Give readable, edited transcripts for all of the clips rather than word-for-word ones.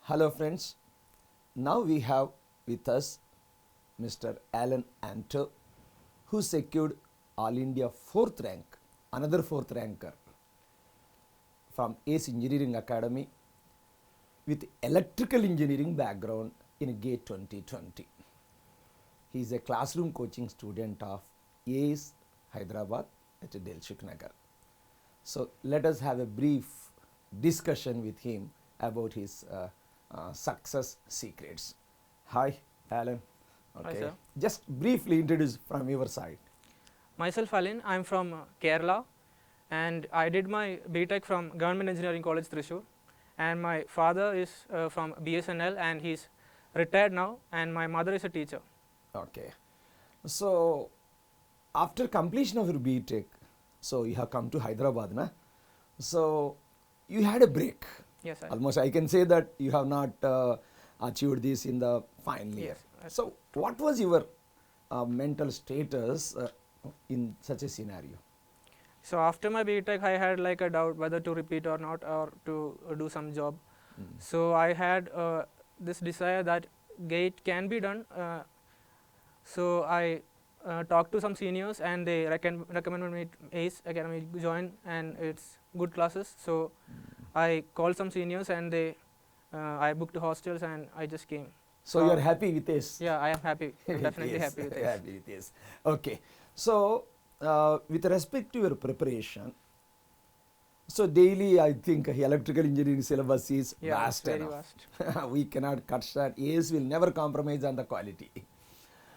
Hello friends, now we have with us Mr. Alan Anto who secured All India 4th rank, another 4th ranker from ACE Engineering Academy with electrical engineering background in GATE 2020. He is a classroom coaching student of ACE Hyderabad at Dilshuk Nagar. So let us have a brief discussion with him about his success secrets. Hi, Alan. Hi, sir. Just briefly introduce from your side. Myself, Alin. I'm from Kerala, and I did my BTech from Government Engineering College, Thrissur. And my father is from BSNL, and he's retired now. And my mother is a teacher. Okay. So after completion of your BTech, so you have come to Hyderabad, na? So you had a break. Yes, I. Almost I can say that you have not achieved this in the final year. Yes. So what was your mental status in such a scenario? So after my BTech, I had like a doubt whether to repeat or not, or to do some job. So I had this desire that GATE can be done. So I talked to some seniors, and they recommended me ACE Academy to join, and it's good classes. So I called some seniors, and I booked hostels, and I just came. So you are happy with this? Yeah, I am happy. I'm With definitely this, happy with this. happy with this. Okay. So with respect to your preparation, so daily I think electrical engineering syllabus is Yeah, it's vast very enough. vast. We cannot cut short. ACE will never compromise on the quality.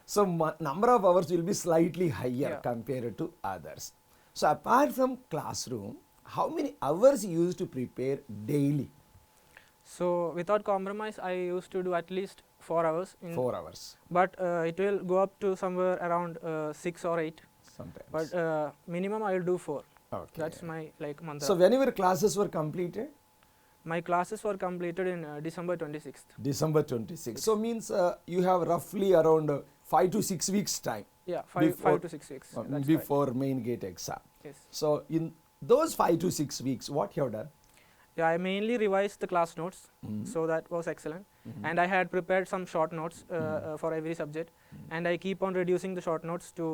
So number of hours will be slightly higher Yeah. compared to others. So apart from classroom, how many hours you used to prepare daily? So without compromise, I used to do at least 4 hours. 4 hours But it will go up to somewhere around 6 or 8. sometimes. But minimum I will do 4. Okay. That's my like mantra. So whenever classes were completed? My classes were completed in December 26th. December 26. So means you have roughly around 5 to 6 weeks time Yeah, Before- 5 to 6 weeks. That's right. before main gate exam. Yes. So in those 5 to 6 weeks, what you have done? Yeah, I mainly revised the class notes, Mhm. so that was excellent. Mhm. And I had prepared some short notes Mhm. for every subject, Mhm. and I keep on reducing the short notes to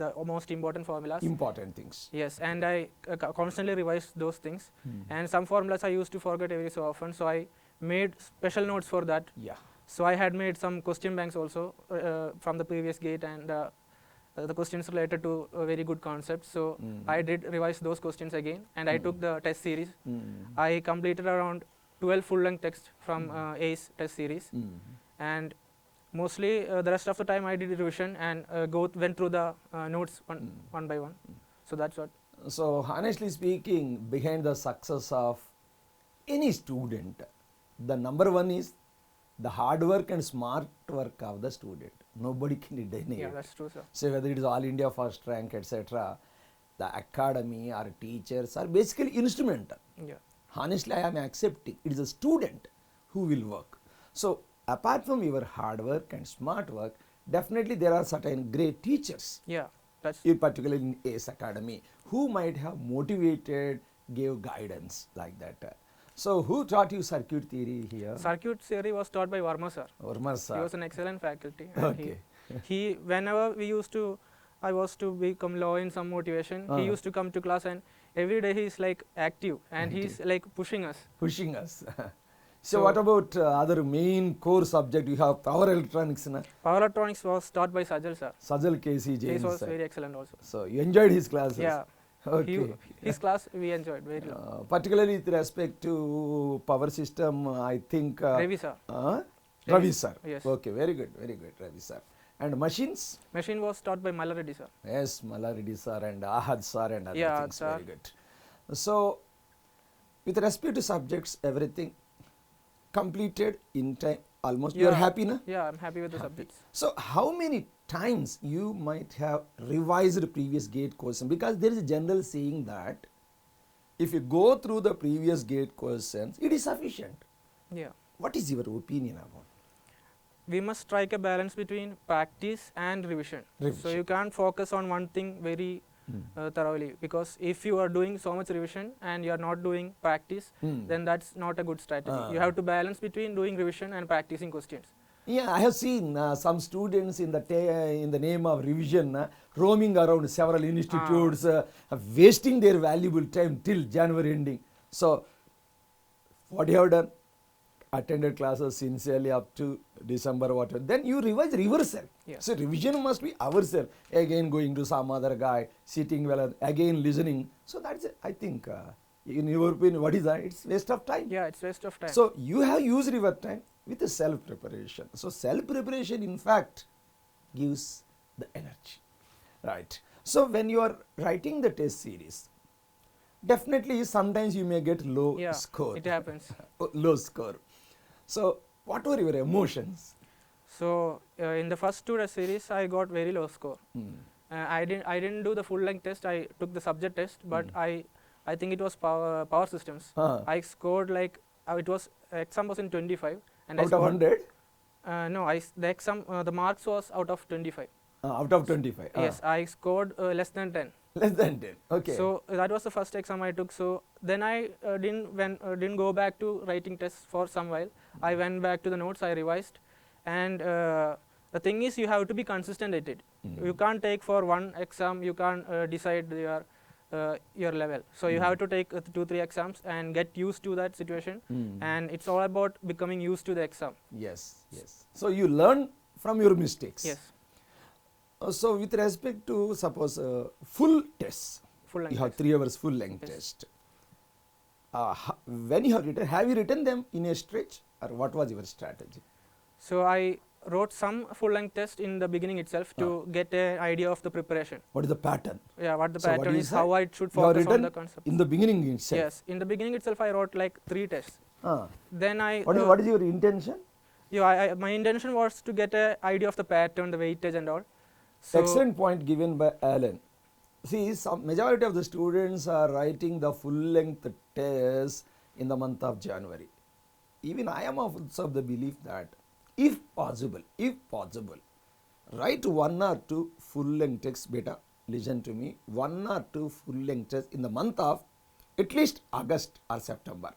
the most important formulas. Important things. Yes, and I constantly revised those things. Mhm. And some formulas I used to forget every so often, so I made special notes for that. Yeah. So I had made some question banks also from the previous gate, and the questions related to very good concepts. So Mhm. I did revise those questions again, and I took the test series. Mhm. I completed around 12 full-length texts from ACE test series, Mhm. and mostly the rest of the time I did revision and went through the notes one by one. So that's what. So honestly speaking, behind the success of any student, the number one is the hard work and smart work of the student. Nobody can deny Yeah, it. that's true, sir. So whether it is All India first rank, etc., the academy or teachers are basically instrumental. Yeah. Honestly, I am accepting it is a student who will work. So apart from your hard work and smart work, definitely there are certain great teachers, Yeah, that's. particularly in ACE Academy, who might have motivated, gave guidance like that. So who taught you circuit theory here? Circuit theory was taught by Varma sir. Verma He sir. was an excellent faculty. And Okay. he whenever I was to become low in some motivation, he used to come to class, and every day he's like active, and he's like pushing us. Pushing us. So So- what about other main core subject? You have power electronics, na? Power electronics was taught by Sajal sir. Sajal KC He Jain was sir. very excellent also. So you enjoyed his classes? Yeah. Okay. His class we enjoyed very well. Particularly with respect to power system, I think. Ravi sir. Ravi sir. Yes. Okay, very good, Ravi sir. And machines? Machine was taught by Malareddy sir. Yes, Malareddy sir and Ahad sir and other Yeah, things. sir. Very good. So, with respect to subjects, everything completed in time almost. You are Yeah. happy, na? Yeah, I'm happy with the Happy. subjects. So, how many times you might have revised previous gate question? Because there is a general saying that if you go through the previous gate questions, it is sufficient. Yeah. What is your opinion about? We must strike a balance between practice and revision. So Revision. you can't focus on one thing very thoroughly, because if you are doing so much revision and you are not doing practice, then that's not a good strategy. You have to balance between doing revision and practicing questions. Yeah, I have seen some students in the name of revision roaming around several institutes, wasting their valuable time till January ending. So, what you have done? Attended classes sincerely up to December, whatever. Then you revise reversal. Yeah. So revision must be ourselves. Again going to some other guy, sitting well, again listening. So that's it. I think, in your opinion, what is that? It's waste of time. Yeah, it's waste of time. So you have used river time with the self preparation. So self preparation, in fact, gives the energy, right? So when you are writing the test series, definitely sometimes you may get low yeah, score. it happens. Low score. So what were your emotions? So in the first two test series, I got very low score. I didn't do the full length test. I took the subject test, but I think it was power systems. I scored like it was exam was in 25, and Out I of scored 100? no, the exam the marks was out of 25. Out of 25? Yes, I scored less than 10. Less than 10. Okay. So that was the first exam I took. So then I didn't go back to writing tests for some while. I went back to the notes. I revised, and the thing is, you have to be consistent at it. You can't take for one exam. You can't decide your level. So you have to take 2-3 exams and get used to that situation. And it's all about becoming used to the exam. Yes, yes. So you learn from your mistakes. Yes, So with respect to suppose full tests, full length you have test. 3 hours full length Yes. test. When you have you written them in a stretch, or what was your strategy? So I wrote some full length test in the beginning itself to get an idea of the preparation. What is the pattern? Yeah, what the So what pattern you is, said? how I should You have focus on written the concept. in the beginning itself. Yes, in the beginning itself, I wrote like 3 tests. Then I What is your intention? yeah, my intention was to get an idea of the pattern, the weightage, and all. So Excellent point given by Alan. See, some majority of the students are writing the full length test in the month of January. Even I am also of the belief that if possible, write 1 or 2 full length texts. Beta, listen to me. 1 or 2 full length tests in the month of at least August or September.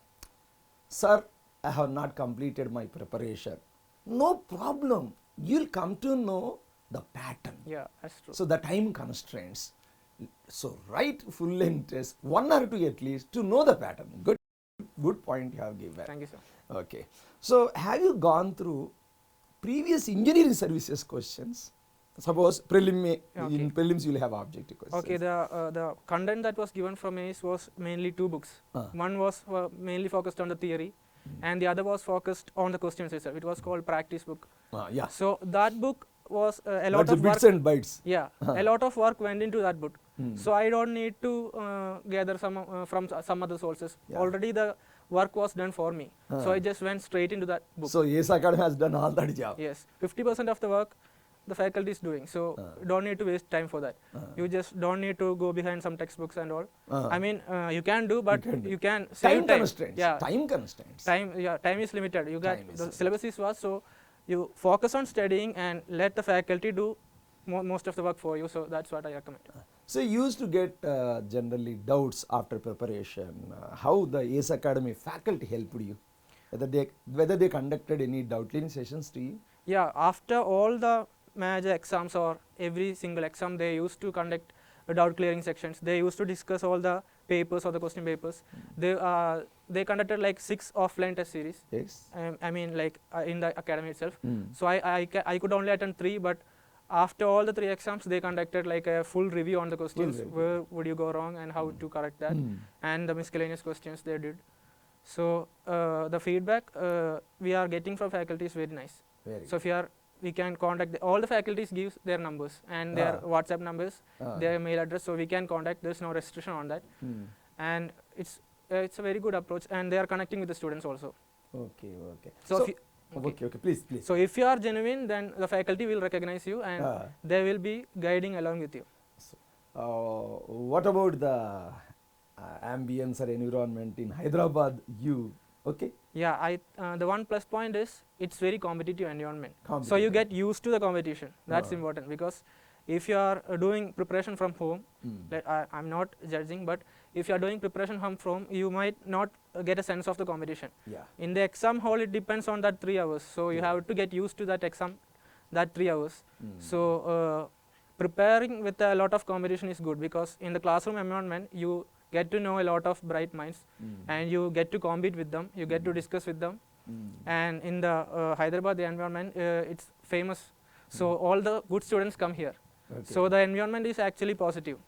Sir, I have not completed my preparation. No problem. You'll come to know the pattern. yeah, that's true. So the time constraints. So write full length test, 1 or 2 at least, to know the pattern. Good point you have given. Thank you, sir. Okay. So have you gone through previous engineering services questions? Suppose Okay. in prelims you will have objective questions. Okay, the content that was given from ACE was mainly 2 books. One was mainly focused on the theory, and the other was focused on the questions itself. It was called practice book. Yeah. So that book was a lot That's of the work. bits and bytes. Yeah, a lot of work went into that book. So I don't need to gather some from some other sources. Yeah. Already the work was done for me. So I just went straight into that book. So ACE Academy has done all that job. Yes, 50% of the work the faculty is doing. So you don't need to waste time for that. You just don't need to go behind some textbooks and all. I mean, you can do, but you can save Time constraints. Yeah, Time constraints. time is limited. You got Time is the limited. syllabus is vast, so you focus on studying and let the faculty do most of the work for you. So that's what I recommend. So you used to get generally doubts after preparation. How the ACE Academy faculty helped you? Whether they conducted any doubt clearing sessions to you? Yeah, after all the major exams or every single exam, they used to conduct doubt clearing sections. They used to discuss all the papers or the question papers. They conducted like 6 offline test series. Yes. I mean, like in the academy itself. So I could only attend 3, but after all the 3 exams, they conducted like a full review on the questions. review. Where would you go wrong and how to correct that, and the miscellaneous questions they did. So the feedback we are getting from faculty is very nice. Very So we can contact all the faculties gives their numbers and their WhatsApp numbers, their mail address, so we can contact. There's no restriction on that, and it's a very good approach, and they are connecting with the students also. Okay. So if you, okay. Please. so if you are genuine, then the faculty will recognize you and they will be guiding along with you. What about the ambience or environment in Hyderabad? Okay? Yeah, the one plus point is it's very competitive environment. So Competitive. you get used to the competition. That's important, because if you are doing preparation from home, Mm. I'm not judging, but if you are doing preparation from home, you might not get a sense of the competition. Yeah. In the exam hall, it depends on that 3 hours, so you Yeah. have to get used to that exam, that 3 hours. Mm. So preparing with a lot of competition is good, because in the classroom environment you get to know a lot of bright minds, Mm. and you get to compete with them, you get to discuss with them. Mm. And in the Hyderabad, the environment, it's famous, so all the good students come here. Okay. So the environment is actually positive.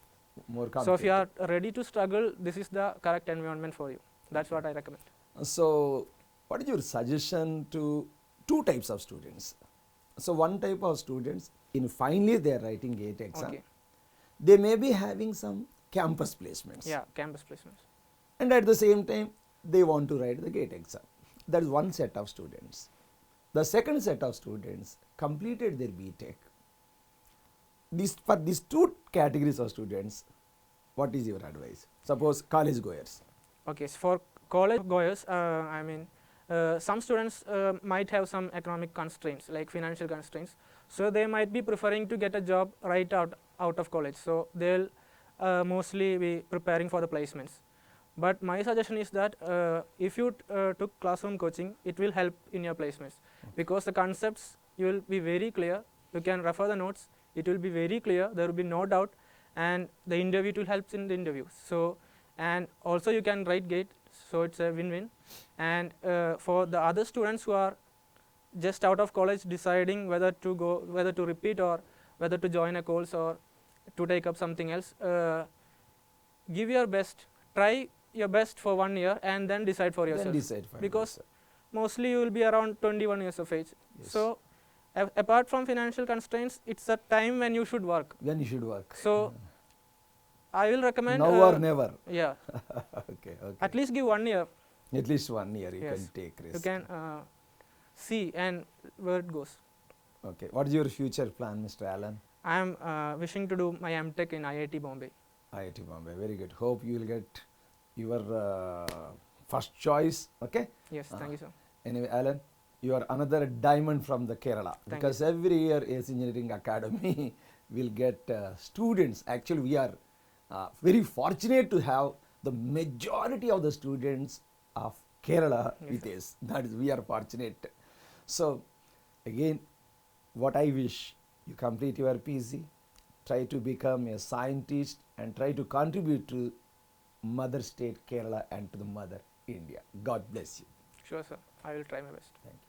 More So if you are competitive. ready to struggle, this is the correct environment for you. That's what I recommend. So, what is your suggestion to two types of students? So, one type of students, in finally they are writing GATE exam, Okay. they may be having some campus placements. Yeah, campus placements. And at the same time, they want to write the GATE exam. That is one set of students. The second set of students completed their BTech. For these two categories of students, what is your advice? Suppose college goers. Okay, so for college goers, some students might have some economic constraints, like financial constraints. So they might be preferring to get a job right out of college. So they'll mostly be preparing for the placements. But my suggestion is that if you took classroom coaching, it will help in your placements, because the concepts you will be very clear. You can refer the notes. It will be very clear. There will be no doubt, and the interview, it will help in the interview. So, and also you can write GATE, so it's a win-win. And for the other students who are just out of college, deciding whether to repeat, or whether to join a course, or to take up something else, give your best. Try your best for 1 year, and then decide for yourself. Then decide for Because yourself. mostly you will be around 21 years of age. Yes. So apart from financial constraints, it's a time when you should work. When you should work. So I will recommend Now or never. Yeah, Okay. at least give 1 year. At least 1 year you Yes. can take risk. You can see and where it goes. Okay. What is your future plan, Mr. Allen? I am wishing to do my MTech in IIT Bombay. IIT Bombay. Very good. Hope you will get your first choice. Okay. Yes, thank you, sir. Anyway, Alan, you are another diamond from the Kerala, Thank because every year ACE Engineering Academy will get students. Actually, we are very fortunate to have the majority of the students of Kerala Yes, with sir. us. That is, we are fortunate. So, again, what I wish, you complete your PC, try to become a scientist, and try to contribute to mother state Kerala and to the mother India. God bless you. Sure, sir. I will try my best. Thank you.